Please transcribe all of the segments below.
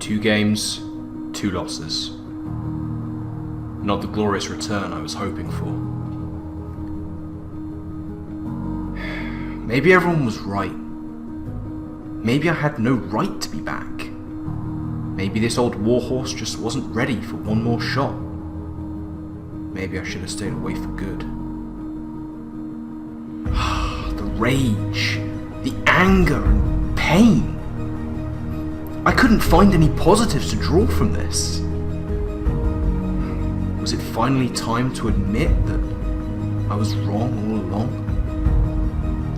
2 games, 2 losses. Not the glorious return I was hoping for. Maybe everyone was right. Maybe I had no right to be back. Maybe this old warhorse just wasn't ready for one more shot. Maybe I should have stayed away for good. The rage, the anger and pain. I couldn't find any positives to draw from this. Was it finally time to admit that I was wrong all along?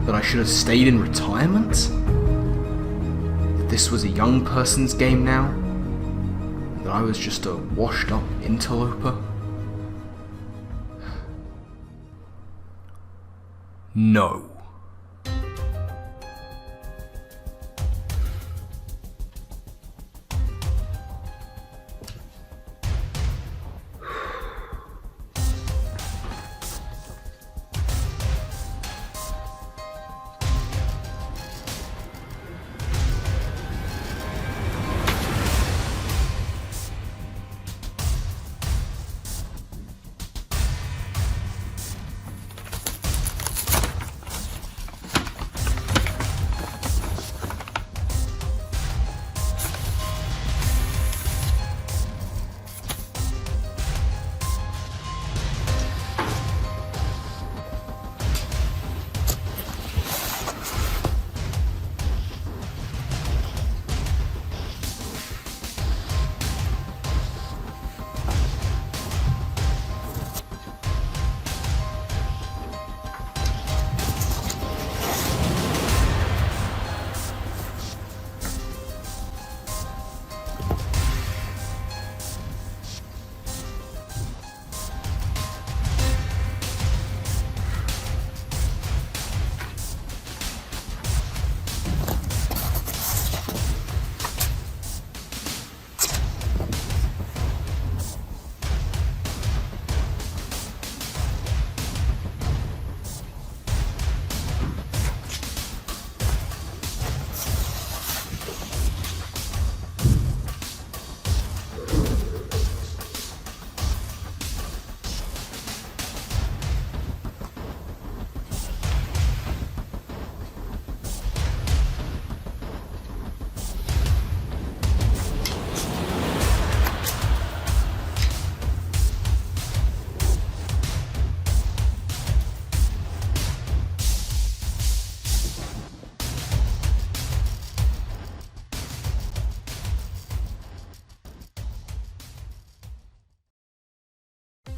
That I should have stayed in retirement? That this was a young person's game now? That I was just a washed up interloper? No.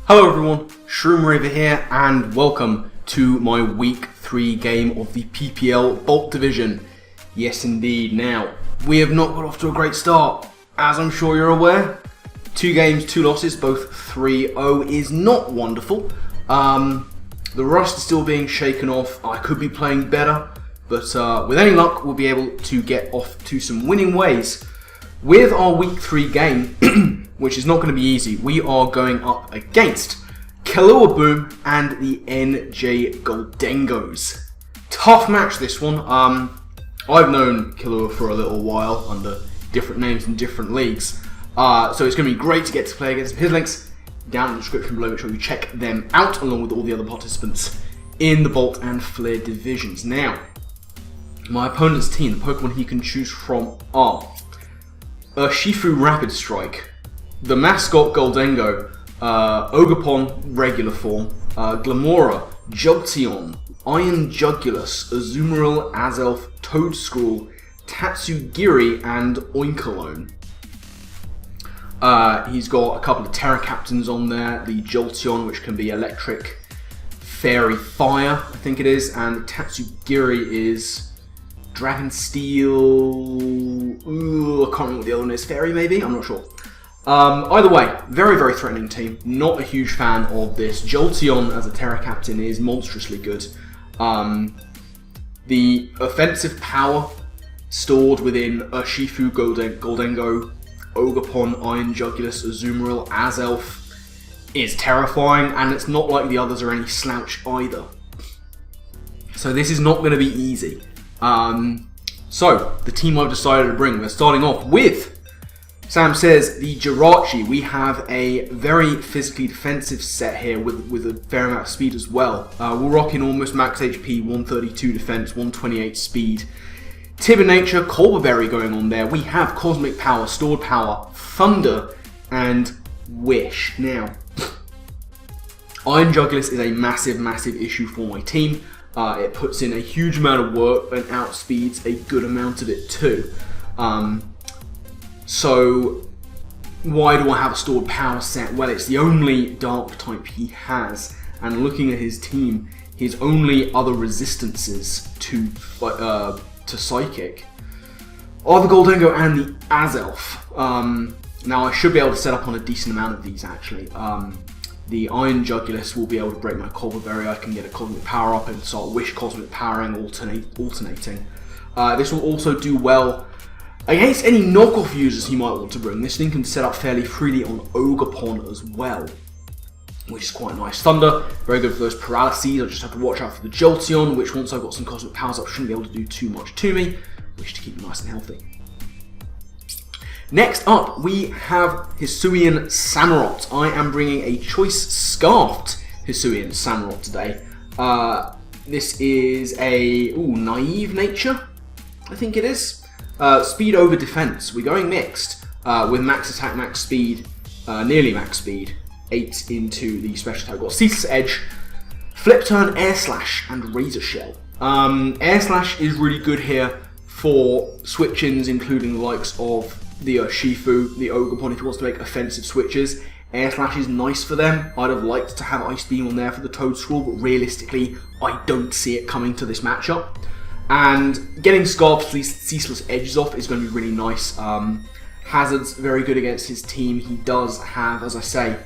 Hello everyone, Shroomraver here, and welcome to my week 3 game of the PPL Bolt Division. Yes indeed. Now, we have not got off to a great start, as I'm sure you're aware. 2 games, 2 losses, both 3-0 is not wonderful. The rust is still being shaken off. I could be playing better, but with any luck we'll be able to get off to some winning ways. With our week 3 game, which is not going to be easy, we are going up against Killuaboom and the NJ Gholdengos. Tough match this one. I've known Killua for a little while under different names in different leagues, so it's going to be great to get to play against him. His links down in the description below, make sure you check them out along with all the other participants in the Bolt and Flare divisions. Now, my opponent's team, the Pokemon he can choose from are Shifu Rapid Strike, the mascot Gholdengo, Ogerpon regular form, Glamora, Jolteon, Iron Jugulus, Azumarill, Azelf, Toedscruel, Tatsugiri, and Oinkologne. He's got a couple of Terra Captains on there, the Jolteon, which can be Electric, Fairy, Fire, I think it is, and the Tatsugiri is Dragon Steel. Ooh, I can't remember what the other one is. Fairy, maybe? I'm not sure. Either way, very, very threatening team. Not a huge fan of this. Jolteon as a Terra Captain is monstrously good. The offensive power stored within Shifu, Gholdengo, Ogerpon, Iron Jugulus, Azumarill, Azelf is terrifying, and it's not like the others are any slouch either. So this is not going to be easy. So, the team I've decided to bring, we're starting off with Sam says, the Jirachi, we have a very physically defensive set here with a fair amount of speed as well. We're rocking almost max HP, 132 defense, 128 speed. Timid Nature, Colberberry going on there. We have Cosmic Power, Stored Power, Thunder, and Wish. Now, Iron Jugulis is a massive, massive issue for my team. It puts in a huge amount of work and outspeeds a good amount of it too. So, why do I have a stored power set? Well, it's the only dark type he has, and looking at his team, his only other resistances to Psychic are the Gholdengo and the Azelf. Now, I should be able to set up on a decent amount of these actually. The Iron Jugulis will be able to break my Colberberry. I can get a Cosmic Power up and start Wish Cosmic Powering, alternating. This will also do well against any knockoff users he might want to bring. This thing can set up fairly freely on Ogerpon as well, which is quite nice. Thunder, very good for those paralyses. I just have to watch out for the Jolteon, which once I've got some Cosmic Powers up, shouldn't be able to do too much to me, which to keep me nice and healthy. Next up, we have Hisuian Samurott. I am bringing a Choice Scarfed Hisuian Samurott today. This is a Naive Nature, I think it is. Speed over defense. We're going mixed with max attack, max speed, nearly max speed. 8 into the special attack. We've got Ceaseless Edge, Flip Turn, Air Slash, and Razor Shell. Air Slash is really good here for switch-ins, including the likes of the Shifu, the Ogerpon, if he wants to make offensive switches. Air Slash is nice for them. I'd have liked to have Ice Beam on there for the Toadstool, but realistically, I don't see it coming to this matchup. And getting Scarf's Ceaseless Edges off is going to be really nice. Hazard's very good against his team. He does have, as I say,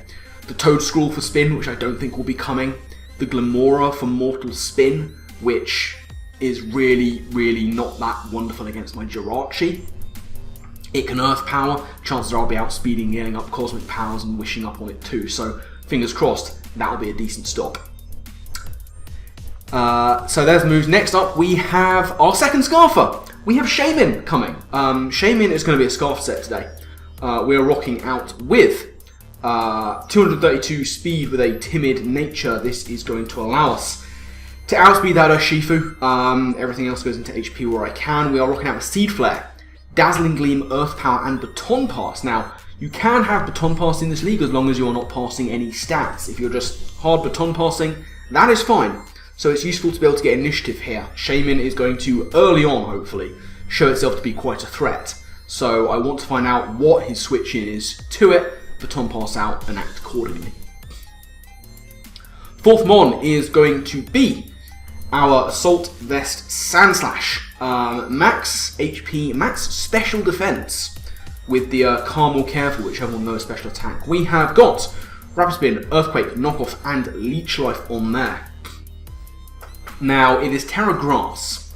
the Toadstool for Spin, which I don't think will be coming. The Glamora for Mortal Spin, which is really, really not that wonderful against my Jirachi. It can Earth Power. Chances are I'll be outspeeding, getting up Cosmic Powers and wishing up on it too. So, fingers crossed, that'll be a decent stop. So there's the moves. Next up, we have our second Scarfer. We have Shaman coming. Shaman is going to be a Scarf set today. We are rocking out with 232 speed with a Timid Nature. This is going to allow us to outspeed that Shifu. Everything else goes into HP where I can. We are rocking out with Seed Flare, Dazzling Gleam, Earth Power, and Baton Pass. Now, you can have Baton Pass in this league as long as you are not passing any stats. If you're just hard Baton Passing, that is fine. So it's useful to be able to get initiative here. Shaman is going to, early on hopefully, show itself to be quite a threat. So I want to find out what his switch in is to it, Baton Pass out, and act accordingly. Fourth Mon is going to be our Assault Vest Sandslash. Max HP, max special defense with the Calm or Careful, whichever one knows special attack. We have got Rapid Spin, Earthquake, Knockoff, and Leech Life on there. Now, it is Terra Grass.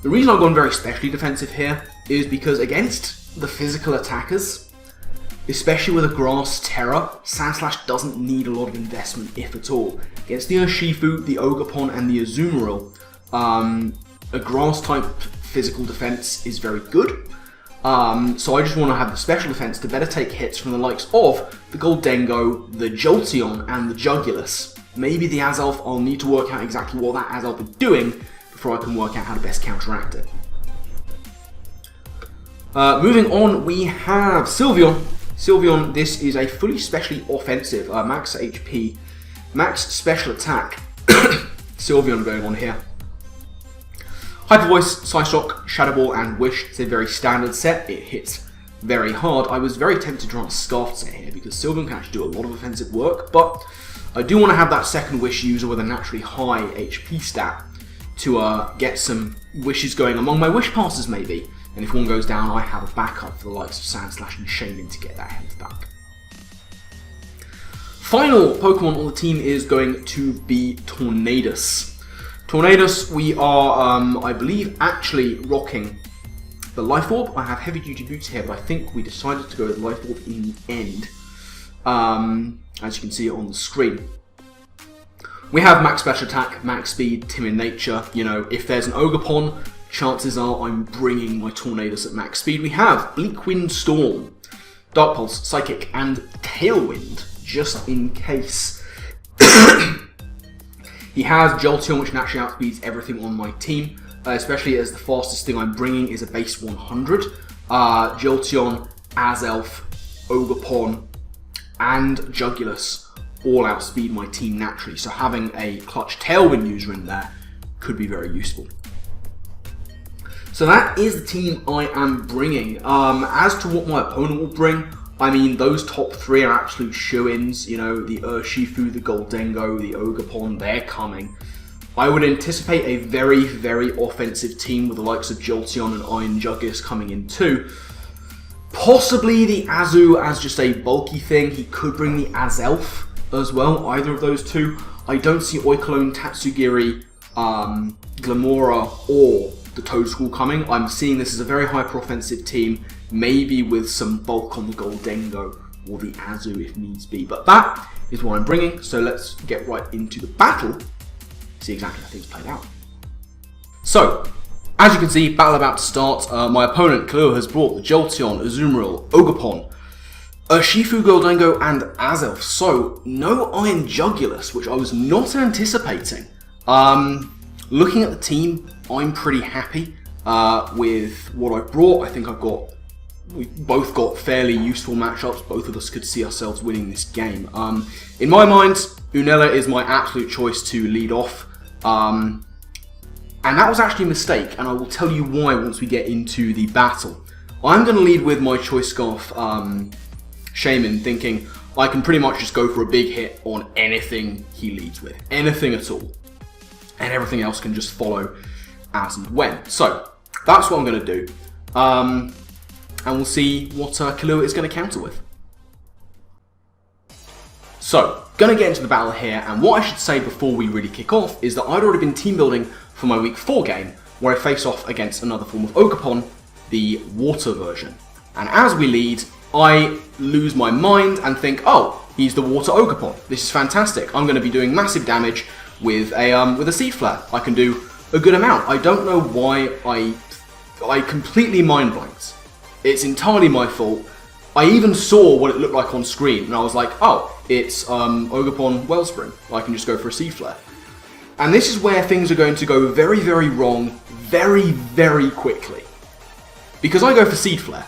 The reason I've gone very specially defensive here is because against the physical attackers, especially with a Grass Terra, Sandslash doesn't need a lot of investment, if at all. Against the Urshifu, the Ogerpon, and the Azumarill, a Grass type physical defense is very good. So I just want to have the special defense to better take hits from the likes of the Gholdengo, the Jolteon, and the Jugulis. Maybe the Azelf, I'll need to work out exactly what that Azelf is doing before I can work out how to best counteract it. Moving on, we have Sylveon. Sylveon, this is a fully specially offensive, max HP, max special attack. Sylveon going on here. Hyper Voice, Psyshock, Shadow Ball, and Wish. It's a very standard set. It hits very hard. I was very tempted to run a Scarf set here because Sylveon can actually do a lot of offensive work, but I do want to have that second Wish user with a naturally high HP stat to get some wishes going among my Wish passes maybe. And if one goes down, I have a backup for the likes of Sandslash and Shaman to get that health back. Final Pokemon on the team is going to be Tornadus. Tornadus, we are, I believe, actually rocking the Life Orb. I have heavy duty boots here, but I think we decided to go with Life Orb in the end. As you can see on the screen. We have max special attack, max speed, Timid Nature. You know, if there's an Ogerpon, chances are I'm bringing my Tornadus at max speed. We have Bleak Wind Storm. Dark Pulse, Psychic, and Tailwind, just in case. He has Jolteon, which naturally outspeeds everything on my team, especially as the fastest thing I'm bringing is a base 100. Jolteon, Azelf, Ogerpon, and Jugulus all outspeed my team naturally, so having a clutch Tailwind user in there could be very useful. So that is the team I am bringing. As to what my opponent will bring, I mean, those top three are absolute shoo-ins. You know, the Urshifu, the Gholdengo, the Ogerpon, they're coming. I would anticipate a very, very offensive team with the likes of Jolteon and Iron Jugulus coming in too. Possibly the Azu as just a bulky thing. He could bring the Azelf as well, either of those two. I don't see Oikalone, Tatsugiri, Glamora, or the Toadschool coming. I'm seeing this as a very hyper-offensive team, maybe with some bulk on the Gholdengo or the Azu if needs be. But that is what I'm bringing, so let's get right into the battle, see exactly how things played out. So, as you can see, battle about to start. My opponent, Killuaboom, has brought the Jolteon, Azumarill, Ogerpon, Urshifu, Gholdengo, and Azelf. So, no Iron Jugulus, which I was not anticipating. Looking at the team, I'm pretty happy with what I've brought. I think we've both got fairly useful matchups. Both of us could see ourselves winning this game. In my mind, Unella is my absolute choice to lead off. And that was actually a mistake, and I will tell you why once we get into the battle. I'm going to lead with my Choice Scarf Shaman, thinking I can pretty much just go for a big hit on anything he leads with. Anything at all. And everything else can just follow as and when. So, that's what I'm going to do. And we'll see what Killuaboom is going to counter with. So, going to get into the battle here, and what I should say before we really kick off is that I'd already been team building for my week 4 game, where I face off against another form of Ogerpon, the water version. And as we lead, I lose my mind and think, oh, he's the water Ogerpon. This is fantastic. I'm going to be doing massive damage with a Seed Flare. I can do a good amount. I don't know why I completely mind blanked. It's entirely my fault. I even saw what it looked like on screen, and I was like, oh, it's Ogerpon Wellspring. I can just go for a Seed Flare. And this is where things are going to go very, very wrong very, very quickly. Because I go for Seed Flare.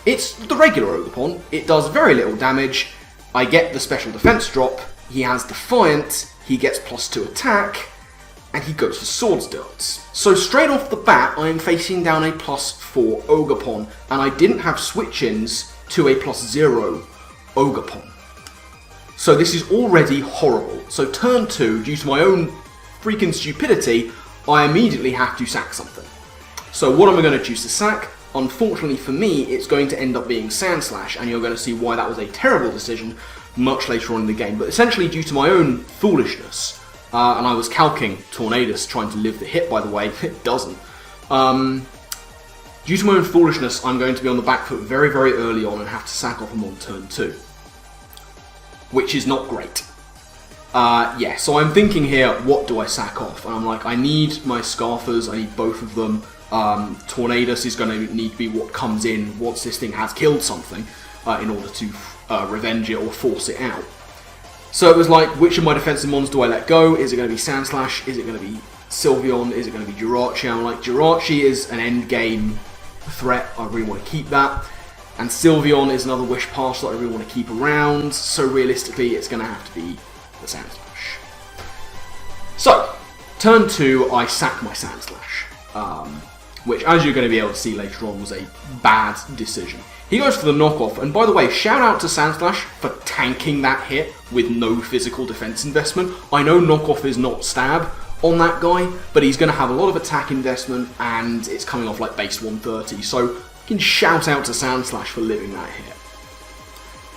It's the regular Ogerpon. It does very little damage. I get the special defense drop. He has Defiant. He gets +2 attack. And he goes for Swords Darts. So straight off the bat, I am facing down a +4 Ogerpon. And I didn't have switch-ins to a +0 Ogerpon. So this is already horrible. So turn 2, due to my own freaking stupidity, I immediately have to sack something. So what am I going to choose to sack? Unfortunately for me, it's going to end up being Sand Slash, and you're going to see why that was a terrible decision much later on in the game. But essentially due to my own foolishness, and I was calking Tornadus trying to live the hit, by the way, it doesn't. Due to my own foolishness, I'm going to be on the back foot very, very early on and have to sack off him on turn 2. Which is not great. Yeah, so I'm thinking here, what do I sack off? And I'm like, I need my Scarfers, I need both of them. Tornadus is going to need to be what comes in once this thing has killed something in order to revenge it or force it out. So it was like, which of my defensive mons do I let go? Is it going to be Sand Slash? Is it going to be Sylveon? Is it going to be Jirachi? I'm like, Jirachi is an end game threat, I really want to keep that. And Sylveon is another Wish Pass that I really want to keep around, so realistically it's going to have to be the Sand Slash. So, turn 2, I sack my Sand Slash, which, as you're going to be able to see later on, was a bad decision. He goes for the knockoff, and by the way, shout out to Sand Slash for tanking that hit with no physical defense investment. I know knockoff is not stab on that guy, but he's going to have a lot of attack investment, and it's coming off like base 130, so you can shout out to Sand Slash for living that hit.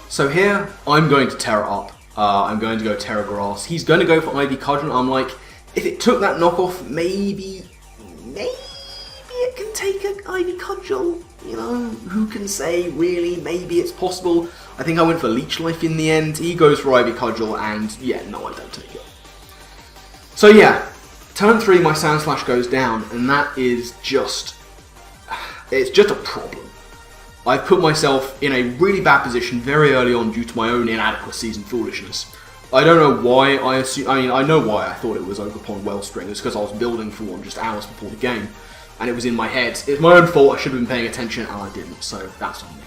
So here, I'm going to Terra up. I'm going to go Terra Grass. He's going to go for Ivy Cudgel. I'm like, if it took that knockoff, maybe it can take an Ivy Cudgel. You know, who can say, really? Maybe it's possible. I think I went for Leech Life in the end. He goes for Ivy Cudgel, and yeah, no, I don't take it. So yeah, turn 3, my Sand Slash goes down, and that is just... it's just a problem. I've put myself in a really bad position very early on due to my own inadequacies and foolishness. I don't know why I know why I thought it was Ogerpon Wellspring. It's because I was building for one just hours before the game, and it was in my head. It's my own fault, I should have been paying attention, and I didn't, so that's on me.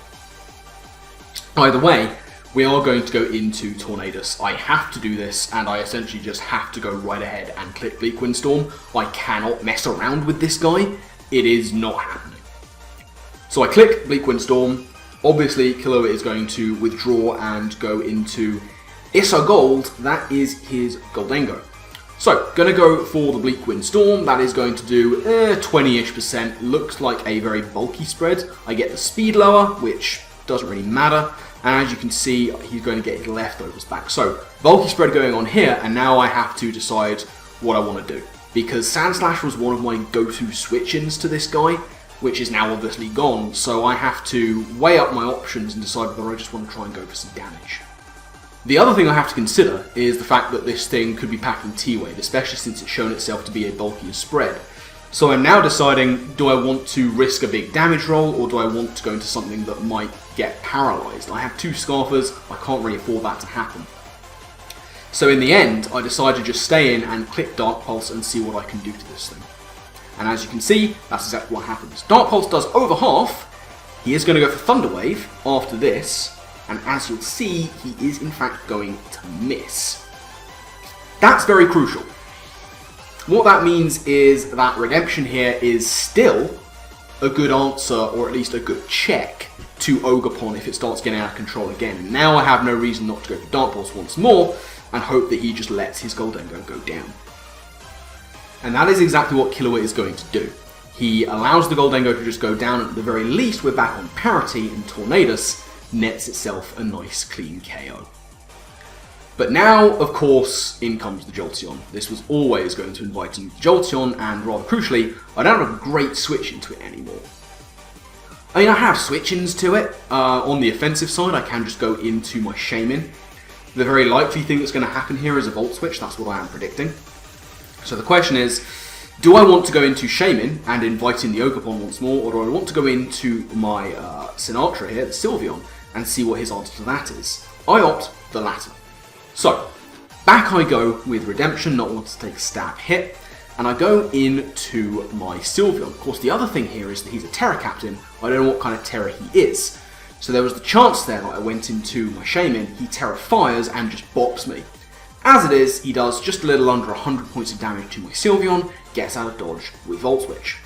Either way, we are going to go into Tornadus. I have to do this, and I essentially just have to go right ahead and click Bleak Windstorm. I cannot mess around with this guy. It is not happening. So I click Bleak Windstorm. Obviously, Killuaboom is going to withdraw and go into Issa Gold. That is his Gholdengo. So, going to go for the Bleak Windstorm. That is going to do 20-ish%. Looks like a very bulky spread. I get the speed lower, which doesn't really matter. And as you can see, he's going to get his leftovers back. So, bulky spread going on here, and now I have to decide what I want to do. Because Sandslash was one of my go-to switch-ins to this guy, which is now obviously gone. So I have to weigh up my options and decide whether I just want to try and go for some damage. The other thing I have to consider is the fact that this thing could be packing T-Wave, especially since it's shown itself to be a bulkier spread. So I'm now deciding, do I want to risk a big damage roll, or do I want to go into something that might get paralysed? I have two Scarfers, I can't really afford that to happen. So in the end, I decided to just stay in and click Dark Pulse and see what I can do to this thing. And as you can see, that's exactly what happens. Dark Pulse does over half. He is going to go for Thunder Wave after this. And as you'll see, he is in fact going to miss. That's very crucial. What that means is that Redemption here is still a good answer, or at least a good check, to Ogerpon if it starts getting out of control again. And now I have no reason not to go for Dark Pulse once more, and hope that he just lets his Gholdengo go down. And that is exactly what Killuaboom is going to do. He allows the Gholdengo to just go down, and at the very least we're back on parity, and Tornadus nets itself a nice clean KO. But now, of course, in comes the Jolteon. This was always going to invite in the Jolteon, and rather crucially, I don't have a great switch into it anymore. I mean, I have switch-ins to it. On the offensive side, I can just go into my Shaman. The very likely thing that's going to happen here is a Volt Switch. That's what I am predicting. So the question is, do I want to go into Shaman and invite in the Ogerpon once more, or do I want to go into my Sinatra here, the Sylveon, and see what his answer to that is? I opt the latter. So, back I go with Redemption, not wanting to take a stab hit, and I go into my Sylveon. Of course, the other thing here is that he's a Terra Captain. I don't know what kind of Terra he is. So there was the chance there that I went into my Shaman, he Terra Fires and just bops me. As it is, he does just a little under 100 points of damage to my Sylveon, gets out of dodge with Volt Switch.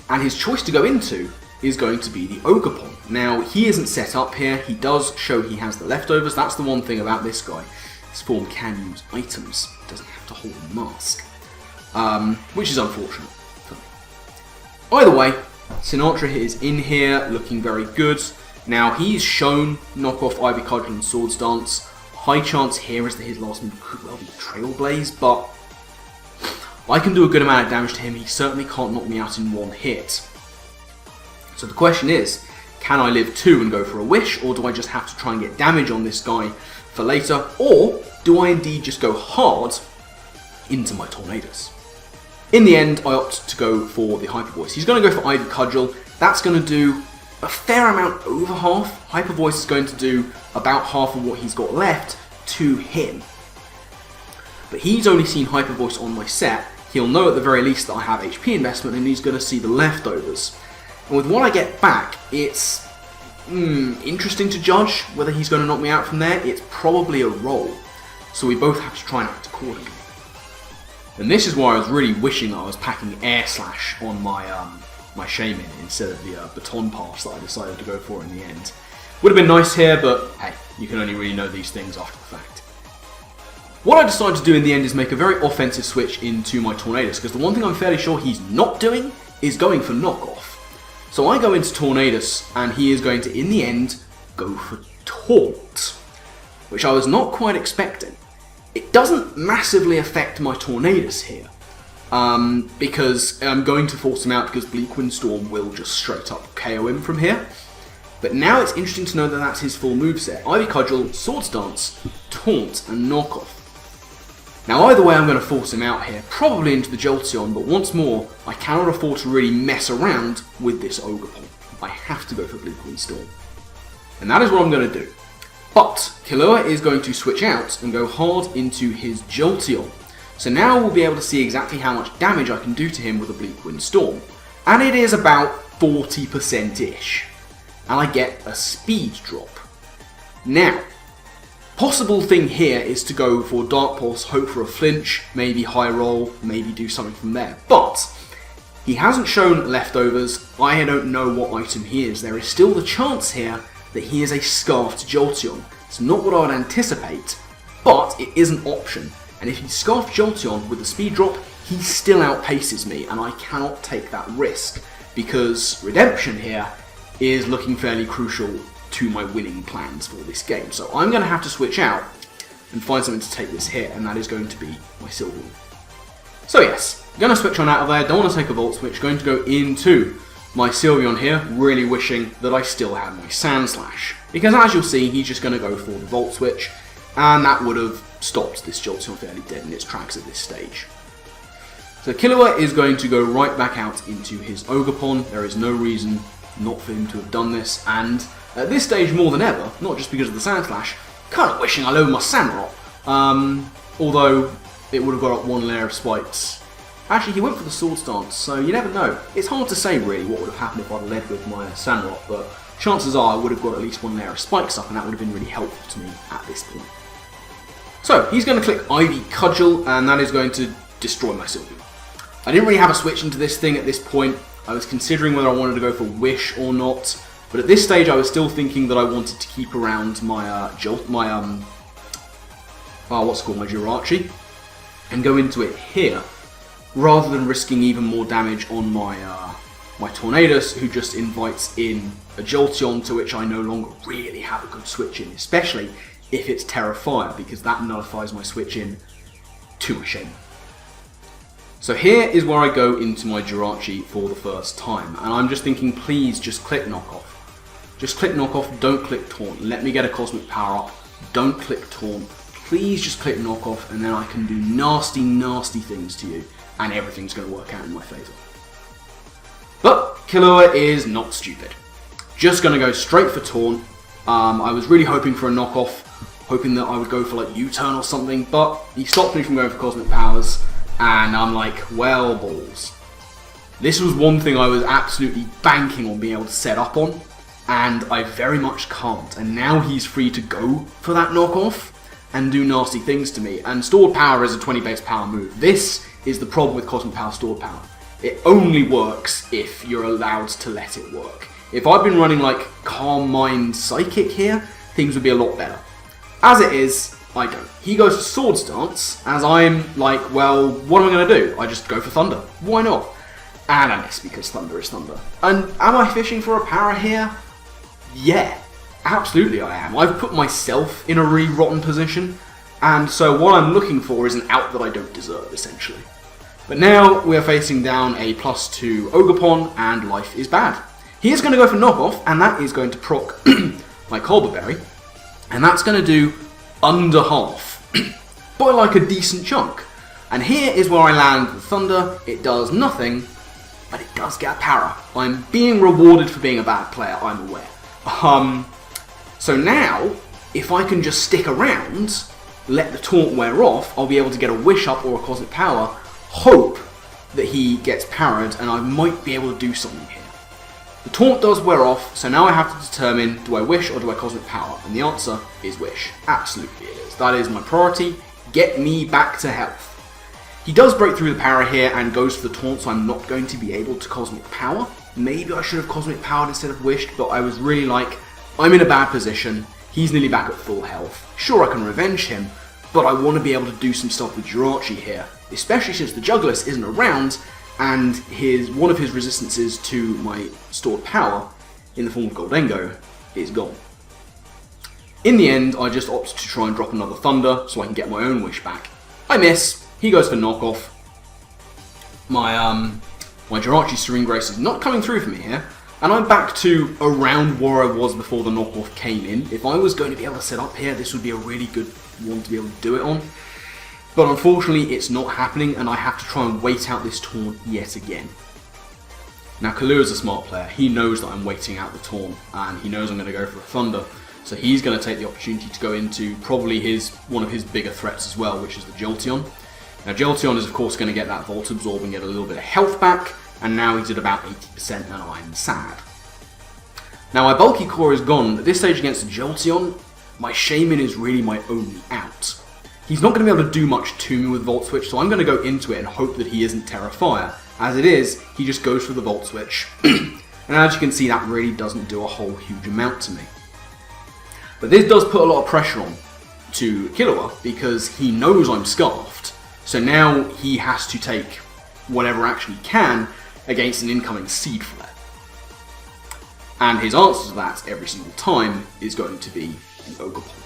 And his choice to go into is going to be the Ogerpon. Now, he isn't set up here, he does show he has the leftovers. That's the one thing about this guy. His form can use items, doesn't have to hold a mask. Which is unfortunate for me. Either way, Sinatra is in here, looking very good. Now, he's shown knock off Ivy Cudgel and Swords Dance. High chance here is that his last move could well be Trailblaze, but I can do a good amount of damage to him. He certainly can't knock me out in one hit. So the question is, can I live 2 and go for a Wish, or do I just have to try and get damage on this guy for later, or do I indeed just go hard into my Tornadus? In the end, I opt to go for the Hyper Voice. He's going to go for Ivy Cudgel. That's going to do a fair amount over half. Hyper Voice is going to do about half of what he's got left to him. But he's only seen Hyper Voice on my set. He'll know at the very least that I have HP investment, and he's going to see the leftovers. And with what I get back, it's interesting to judge whether he's going to knock me out from there. It's probably a roll. So we both have to try and act accordingly. And this is why I was really wishing I was packing Air Slash on my my Shaman instead of the Baton Pass that I decided to go for in the end. Would have been nice here, but hey, you can only really know these things after the fact. What I decided to do in the end is make a very offensive switch into my Tornadus, because the one thing I'm fairly sure he's not doing is going for knockoff. So I go into Tornadus, and he is going to, in the end, go for Taunt, which I was not quite expecting. It doesn't massively affect my Tornadus here, because I'm going to force him out because Bleak Windstorm will just straight up KO him from here. But now it's interesting to know that that's his full moveset. Ivy Cudgel, Swords Dance, Taunt, and Knockoff. Now either way I'm going to force him out here, probably into the Jolteon, but once more, I cannot afford to really mess around with this Ogerpon. I have to go for Blue Queen Storm. And that is what I'm going to do. But Killua is going to switch out and go hard into his Jolteon. So now we'll be able to see exactly how much damage I can do to him with a Bleak Wind Storm. And it is about 40%-ish. And I get a speed drop. Now, possible thing here is to go for Dark Pulse, hope for a flinch, maybe high roll, maybe do something from there. But he hasn't shown leftovers. I don't know what item he is. There is still the chance here that he is a Scarfed Jolteon. It's not what I would anticipate, but it is an option. And if he's Scarfed Jolteon with the speed drop, he still outpaces me, and I cannot take that risk, because Redemption here is looking fairly crucial to my winning plans for this game. So I'm going to have to switch out and find something to take this hit, and that is going to be my Sylveon. So yes, going to switch on out of there, don't want to take a Volt Switch, going to go into my Sylveon here, really wishing that I still had my Sand Slash. Because as you'll see, he's just going to go for the Volt Switch, and that would have stopped this Jolteon fairly dead in its tracks at this stage. So Killua is going to go right back out into his Ogerpon. There is no reason not for him to have done this, and at this stage more than ever, not just because of the Sand Slash, kind of wishing I lowered my Sandrot. Although it would have got up one layer of spikes. Actually, he went for the Sword Stance, so you never know. It's hard to say really what would have happened if I'd led with my Sandrot, but chances are I would have got at least one layer of spikes up, and that would have been really helpful to me at this point. So he's going to click Ivy Cudgel, and that is going to destroy my Sylveon. I didn't really have a switch into this thing at this point. I was considering whether I wanted to go for Wish or not, but at this stage I was still thinking that I wanted to keep around my my Jirachi, and go into it here, rather than risking even more damage on my my Tornadus, who just invites in a Jolteon to which I no longer really have a good switch in, especially if it's Terra Fire, because that nullifies my switch in to my shame. So here is where I go into my Jirachi for the first time, and I'm just thinking, please just click Knockoff. Just click Knockoff, don't click Taunt. Let me get a Cosmic Power Up, don't click Taunt. Please just click Knockoff, and then I can do nasty, nasty things to you, and everything's going to work out in my favour. But Killua is not stupid. Just going to go straight for Taunt. I was really hoping for a Knockoff, hoping that I would go for like U-turn or something, but he stopped me from going for Cosmic Powers, and I'm like, well, balls. This was one thing I was absolutely banking on being able to set up on, and I very much can't, and now he's free to go for that knockoff and do nasty things to me, and Stored Power is a 20 base power move. This is the problem with Cosmic Power Stored Power. It only works if you're allowed to let it work. If I'd been running like Calm Mind Psychic here, things would be a lot better. As it is, I don't. He goes for Sword Stance, as I'm like, well, what am I going to do? I just go for Thunder. Why not? And I miss because Thunder is Thunder. And am I fishing for a para here? Yeah, absolutely I am. I've put myself in a really rotten position, and so what I'm looking for is an out that I don't deserve, essentially. But now we are facing down a +2 Ogerpon, and life is bad. He is going to go for Knockoff, and that is going to proc my Colbur Berry, and that's going to do under half, by like a decent chunk. And here is where I land with Thunder. It does nothing, but it does get a para. I'm being rewarded for being a bad player, I'm aware. So now, if I can just stick around, let the taunt wear off, I'll be able to get a Wish up or a Cosmic Power, hope that he gets parried, and I might be able to do something here. The taunt does wear off, so now I have to determine, do I Wish or do I Cosmic Power? And the answer is Wish. Absolutely it is. That is my priority. Get me back to health. He does break through the para here and goes for the taunt, so I'm not going to be able to Cosmic Power. Maybe I should have Cosmic Powered instead of Wished, but I was really like, I'm in a bad position. He's nearly back at full health. Sure, I can revenge him, but I want to be able to do some stuff with Jirachi here, especially since the Juggless isn't around, and one of his resistances to my stored power, in the form of Gholdengo, is gone. In the end, I just opt to try and drop another Thunder, so I can get my own Wish back. I miss, he goes for Knockoff. My Jirachi Serene Grace is not coming through for me here, and I'm back to around where I was before the knockoff came in. If I was going to be able to set up here, this would be a really good one to be able to do it on. But unfortunately, it's not happening, and I have to try and wait out this taunt yet again. Now Killua's a smart player, he knows that I'm waiting out the taunt, and he knows I'm going to go for a Thunder, so he's going to take the opportunity to go into probably one of his bigger threats as well, which is the Jolteon. Now Jolteon is of course going to get that Volt Absorb and get a little bit of health back, and now he's at about 80% and I'm sad. Now my bulky core is gone. At this stage against the Jolteon, my Shaman is really my only out. He's not going to be able to do much to me with Volt Switch, so I'm going to go into it and hope that he isn't Terra Fire. As it is, he just goes for the Volt Switch, and as you can see, that really doesn't do a whole huge amount to me. But this does put a lot of pressure on to Killua, because he knows I'm Scarfed, so now he has to take whatever action he can against an incoming Seed Flare. And his answer to that every single time is going to be an Ogerpon.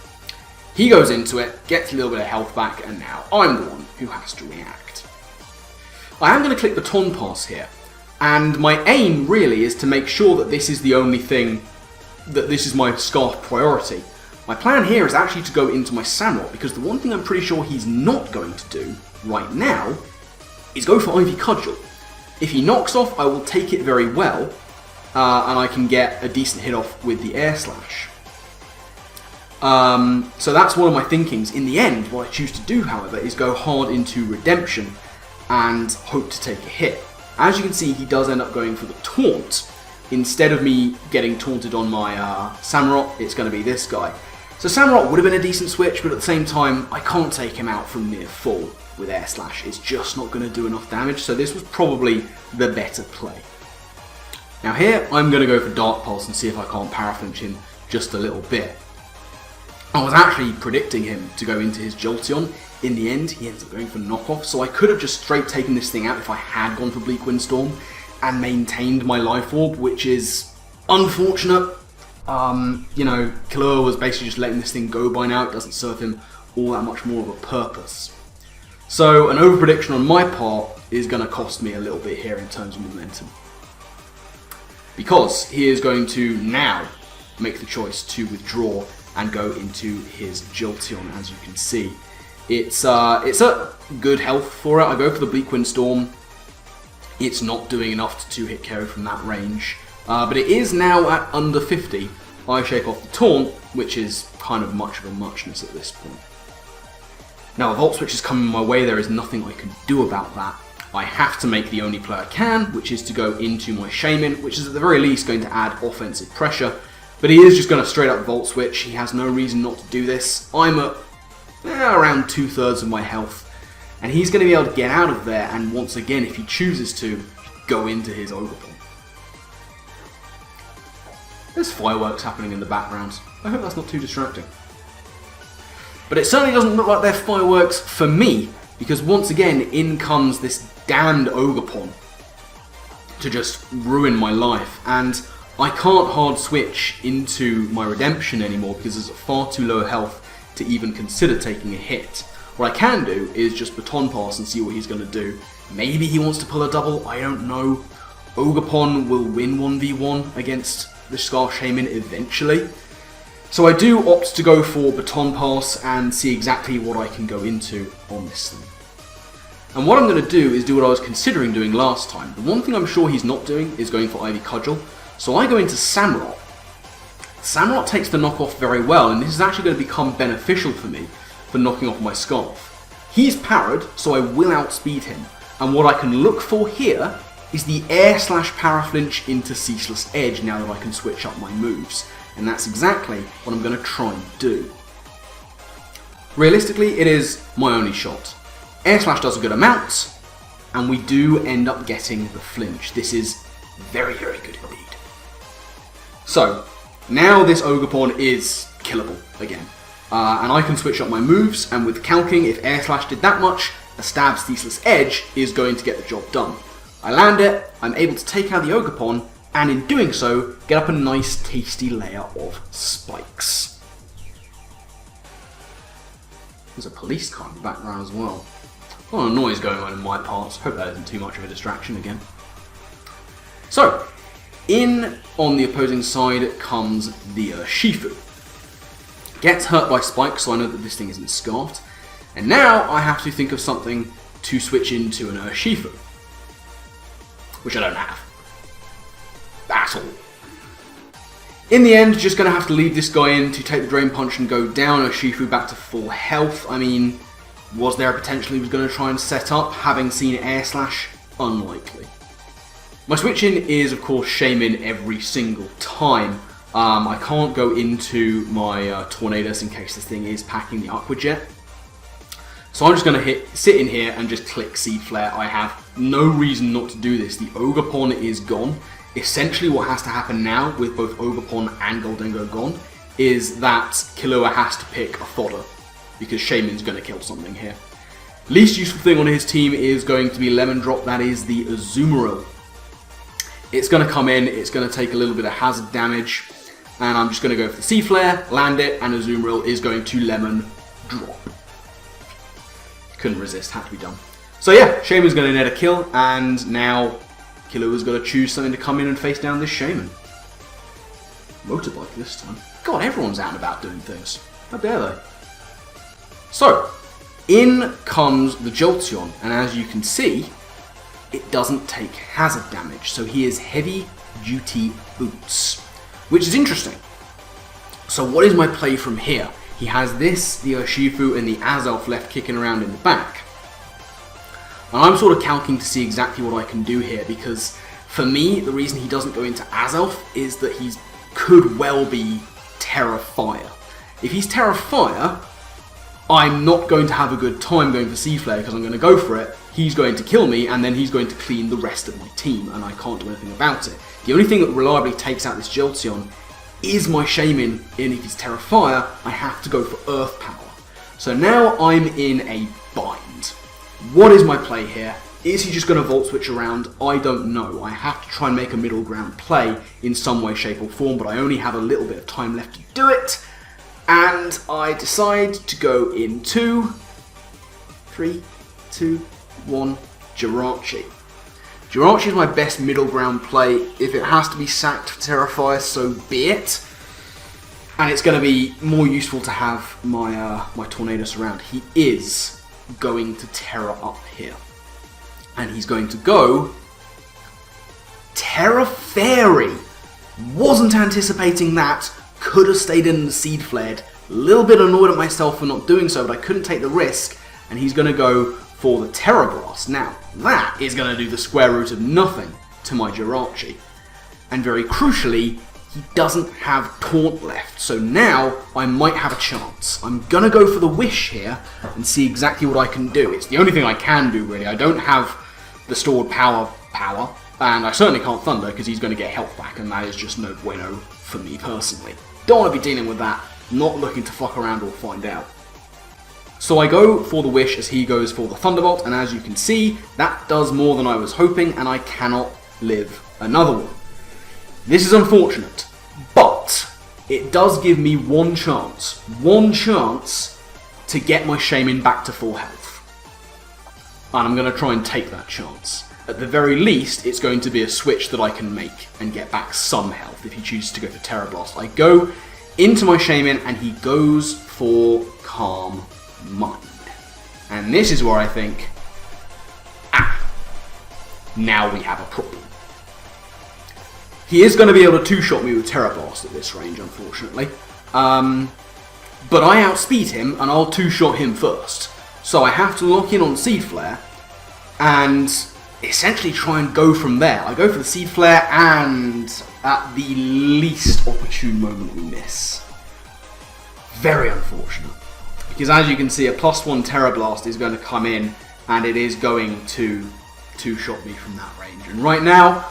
He goes into it, gets a little bit of health back, and now I'm the one who has to react. I am going to click Baton Pass here, and my aim really is to make sure that this is the only thing, that this is my Scarf priority. My plan here is actually to go into my Samurott, because the one thing I'm pretty sure he's not going to do right now is go for Ivy Cudgel. If he knocks off, I will take it very well, and I can get a decent hit off with the Air Slash. So that's one of my thinkings. In the end, what I choose to do, however, is go hard into Redemption and hope to take a hit. As you can see, he does end up going for the Taunt. Instead of me getting taunted on my Samurott, it's going to be this guy. So Samurott would have been a decent switch, but at the same time, I can't take him out from near full with Air Slash. It's just not going to do enough damage, so this was probably the better play. Now here, I'm going to go for Dark Pulse and see if I can't Paraflinch him just a little bit. I was actually predicting him to go into his Jolteon. In the end, he ends up going for Knockoff, so I could have just straight taken this thing out if I had gone for Bleak Windstorm and maintained my Life Orb, which is unfortunate. You know, Killua was basically just letting this thing go by now. It doesn't serve him all that much more of a purpose. So an over-prediction on my part is going to cost me a little bit here in terms of momentum. Because he is going to now make the choice to withdraw and go into his Jolteon, as you can see. It's a good health for it. I go for the Bleak Windstorm. It's not doing enough to 2-hit KO from that range. But it is now at under 50. I shake off the Taunt, which is kind of much of a muchness at this point. Now, a Volt Switch is coming my way. There is nothing I can do about that. I have to make the only play I can, which is to go into my Shaman, which is at the very least going to add offensive pressure. But he is just going to straight up Volt Switch. He has no reason not to do this. I'm at around 2/3 of my health. And he's going to be able to get out of there and once again, if he chooses to, go into his Ogerpon. There's fireworks happening in the background. I hope that's not too distracting. But it certainly doesn't look like they're fireworks for me, because once again, in comes this damned Ogerpon to just ruin my life. And I can't hard switch into my Redemption anymore because it's far too low health to even consider taking a hit. What I can do is just Baton Pass and see what he's going to do. Maybe he wants to pull a double, I don't know. Ogerpon will win 1v1 against the Scarf Shaman eventually. So I do opt to go for Baton Pass and see exactly what I can go into on this thing. And what I'm going to do is do what I was considering doing last time. The one thing I'm sure he's not doing is going for Ivy Cudgel. So I go into Samurott. Samurott takes the knockoff very well, and this is actually going to become beneficial for me for knocking off my Scarf. He's parried, so I will outspeed him. And what I can look for here is the Air Slash Paraflinch into Ceaseless Edge now that I can switch up my moves. And that's exactly what I'm going to try and do. Realistically, it is my only shot. Air Slash does a good amount, and we do end up getting the flinch. This is very, very good indeed. So, now this Ogerpon is killable again. And I can switch up my moves, and with Calking, if Air Slash did that much, a stab Ceaseless Edge is going to get the job done. I land it, I'm able to take out the Ogerpon, and in doing so, get up a nice tasty layer of spikes. There's a police car in the background as well. A lot of noise going on in my parts, hope that isn't too much of a distraction again. So, in on the opposing side comes the Shifu. Gets hurt by spikes, so I know that this thing isn't scarfed. And now I have to think of something to switch into an Shifu, which I don't have. battle. In the end, just going to have to leave this guy in to take the Drain Punch and go down. Urshifu back to full health. I mean, was there a potential he was going to try and set up? Having seen Air Slash, unlikely. My switch-in is, of course, Shaman every single time. I can't go into my Tornadus in case this thing is packing the Aqua Jet. So I'm just going to sit in here and just click Seed Flare. I have no reason not to do this. The Ogerpon is gone. Essentially what has to happen now with both Ogerpon and Gholdengo gone is that Killua has to pick a fodder because Shaman's going to kill something here. Least useful thing on his team is going to be Lemon Drop, that is the Azumarill. It's going to come in, it's going to take a little bit of hazard damage, and I'm just going to go for the Sea Flare, land it, and Azumarill is going to Lemon Drop. Couldn't resist, had to be done. So yeah, Shaman's going to net a kill, and now Killua's got to choose something to come in and face down this Shaman. Motorbike this time. God, everyone's out and about doing things. How dare they? So, in comes the Jolteon, and as you can see, it doesn't take hazard damage, so he is heavy duty boots, which is interesting. So what is my play from here? He has this, the Urshifu, and the Azelf left kicking around in the back. And I'm sort of calculating to see exactly what I can do here, because for me, the reason he doesn't go into Azelf is that he could well be Terra Fire. If he's Terra Fire, I'm not going to have a good time going for Sea Flare because I'm going to go for it. He's going to kill me, and then he's going to clean the rest of my team, and I can't do anything about it. The only thing that reliably takes out this Jolteon is my Shaman, and if he's Terra Fire, I have to go for Earth Power. So now I'm in a bind. What is my play here? Is he just going to Volt Switch around? I don't know. I have to try and make a middle ground play in some way, shape or form, but I only have a little bit of time left to do it. And I decide to go into 3, 2, 1, Jirachi. Jirachi is my best middle ground play. If it has to be sacked for Terra Fire, so be it. And it's going to be more useful to have my my Tornadus around. He is going to Terra up here. And he's going to go Terra Fairy. Wasn't anticipating that. Could have stayed in the Seed Flared. A little bit annoyed at myself for not doing so, but I couldn't take the risk. And he's going to go for the Terra Blast. Now, that is going to do the square root of nothing to my Jirachi. And very crucially, he doesn't have Taunt left. So now, I might have a chance. I'm going to go for the Wish here and see exactly what I can do. It's the only thing I can do, really. I don't have the stored power, and I certainly can't Thunder because he's going to get health back, and that is just no bueno for me personally. Don't want to be dealing with that. Not looking to fuck around or find out. So I go for the Wish as he goes for the Thunderbolt, and as you can see, that does more than I was hoping, and I cannot live another one. This is unfortunate, but it does give me one chance to get my Shaman back to full health. And I'm going to try and take that chance. At the very least, it's going to be a switch that I can make and get back some health if he chooses to go for Terra Blast. I go into my Shaman and he goes for Calm Mind. And this is where I think, now we have a problem. He is going to be able to two-shot me with Terra Blast at this range, unfortunately. But I outspeed him and I'll two-shot him first. So I have to lock in on Seed Flare and essentially try and go from there. I go for the Seed Flare and at the least opportune moment we miss. Very unfortunate. Because as you can see, a +1 Terra Blast is going to come in and it is going to two-shot me from that range. And right now,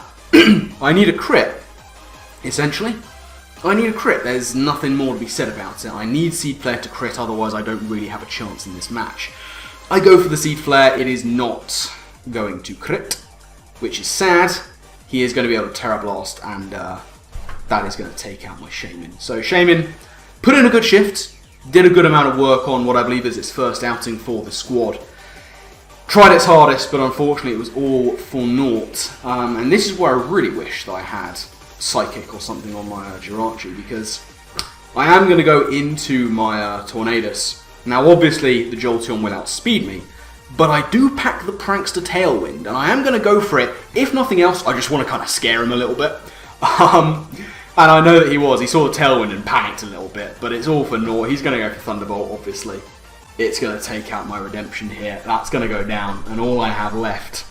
I need a crit, essentially. I need a crit. There's nothing more to be said about it. I need Seed Flare to crit, otherwise I don't really have a chance in this match. I go for the Seed Flare. It is not going to crit, which is sad. He is going to be able to Terra Blast, and that is going to take out my Shaman. So Shaman put in a good shift, did a good amount of work on what I believe is its first outing for the squad. Tried its hardest, but unfortunately it was all for naught. And this is where I really wish that I had Psychic or something on my Jirachi, because I am going to go into my Tornadus. Now obviously the Jolteon will outspeed me, but I do pack the Prankster Tailwind, and I am going to go for it. If nothing else, I just want to kind of scare him a little bit. And I know that he saw the Tailwind and panicked a little bit, but it's all for naught. He's going to go for Thunderbolt, obviously. It's going to take out my redemption here. That's going to go down, and all I have left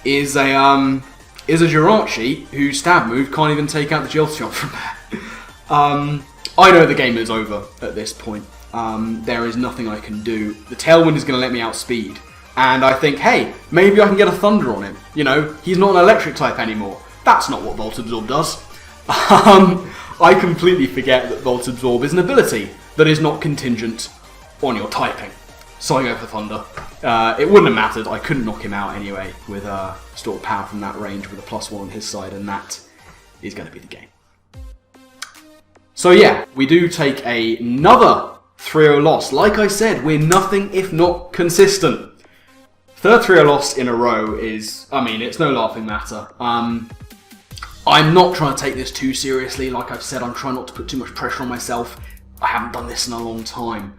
is a Jirachi whose stab move can't even take out the Gel Shot from there. I know the game is over at this point. There is nothing I can do. The Tailwind is going to let me outspeed. And I think, hey, maybe I can get a Thunder on him. You know, he's not an electric type anymore. That's not what Volt Absorb does. I completely forget that Volt Absorb is an ability that is not contingent on your typing. So I go for Thunder. It wouldn't have mattered. I couldn't knock him out anyway with stored power from that range with a +1 on his side, and that is going to be the game. So yeah, we do take another 3-0 loss. Like I said, we're nothing if not consistent. Third 3-0 loss in a row is, I mean, it's no laughing matter. I'm not trying to take this too seriously. Like I've said, I'm trying not to put too much pressure on myself. I haven't done this in a long time.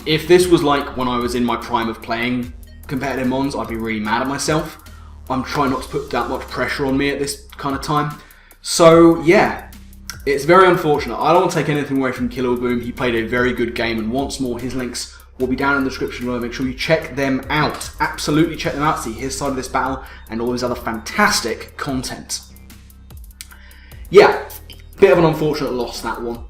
If this was like when I was in my prime of playing competitive Mons, I'd be really mad at myself. I'm trying not to put that much pressure on me at this kind of time. So yeah, it's very unfortunate. I don't want to take anything away from Killuaboom. He played a very good game, and once more, his links will be down in the description below. Make sure you check them out. Absolutely check them out. See his side of this battle and all his other fantastic content. Yeah, bit of an unfortunate loss, that one.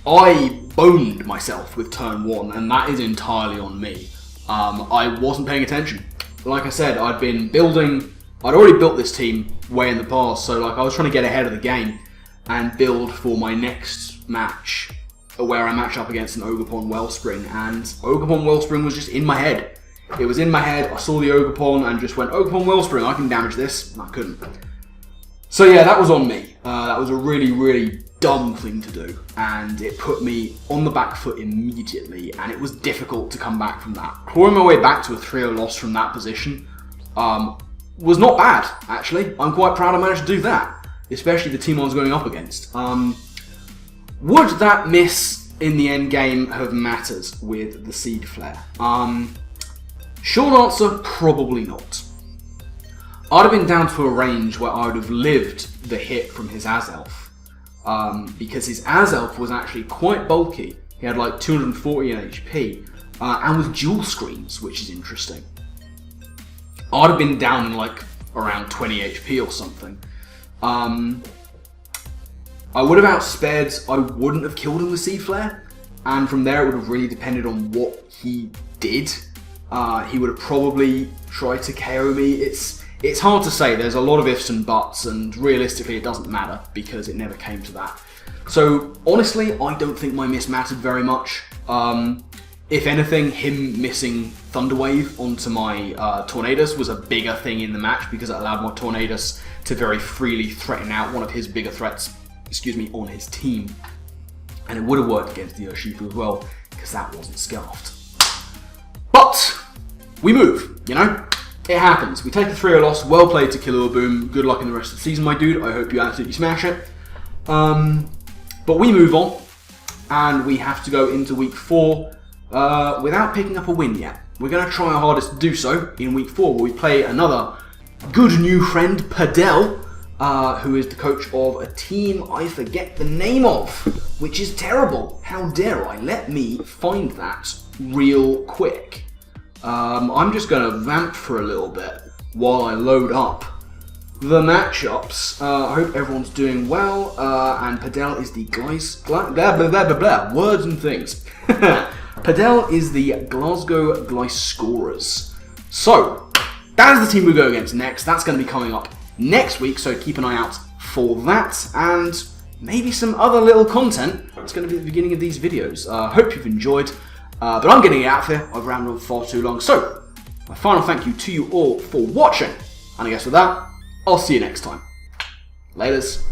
I boned myself with turn 1, and that is entirely on me. I wasn't paying attention. Like I said, I'd already built this team way in the past, so like I was trying to get ahead of the game and build for my next match, where I match up against an Ogerpon Wellspring, and Ogerpon Wellspring was just in my head. It was in my head, I saw the Ogerpon and just went, Ogerpon Wellspring, I can damage this, and I couldn't. So yeah, that was on me. That was a really, really dumb thing to do, and it put me on the back foot immediately, and it was difficult to come back from that. Clawing my way back to a 3-0 loss from that position was not bad, actually. I'm quite proud I managed to do that, especially the team I was going up against. Would that miss in the end game have mattered with the Seed Flare? Short answer, probably not. I'd have been down to a range where I would have lived the hit from his Azelf. Because his Azelf was actually quite bulky. He had like 240 in HP, and with dual screens, which is interesting. I'd have been down in like around 20 HP or something. I would have outsped, I wouldn't have killed him with Seed Flare, and from there it would have really depended on what he did. He would have probably tried to KO me. It's hard to say, there's a lot of ifs and buts, and realistically it doesn't matter because it never came to that. So honestly, I don't think my miss mattered very much. If anything, him missing Thunderwave onto my Tornadus was a bigger thing in the match because it allowed my Tornadus to very freely threaten out one of his bigger threats, on his team. And it would have worked against the Urshifu as well because that wasn't scarfed. But we move, you know? It happens. We take a 3-0 loss. Well played to Killuaboom. Good luck in the rest of the season, my dude. I hope you absolutely smash it. But we move on, and we have to go into week 4 without picking up a win yet. We're going to try our hardest to do so in week 4, where we play another good new friend, Padel, who is the coach of a team I forget the name of, which is terrible. How dare I? Let me find that real quick. I'm just going to vamp for a little bit while I load up the matchups. I hope everyone's doing well, and Padel is the words and things. Padel is the Glasgow Glycorers. So, that is the team we go against next. That's going to be coming up next week, so keep an eye out for that, and maybe some other little content. It's going to be at the beginning of these videos. Hope you've enjoyed. But I'm getting it out of here. I've rambled on far too long. So, my final thank you to you all for watching. And I guess with that, I'll see you next time. Laters.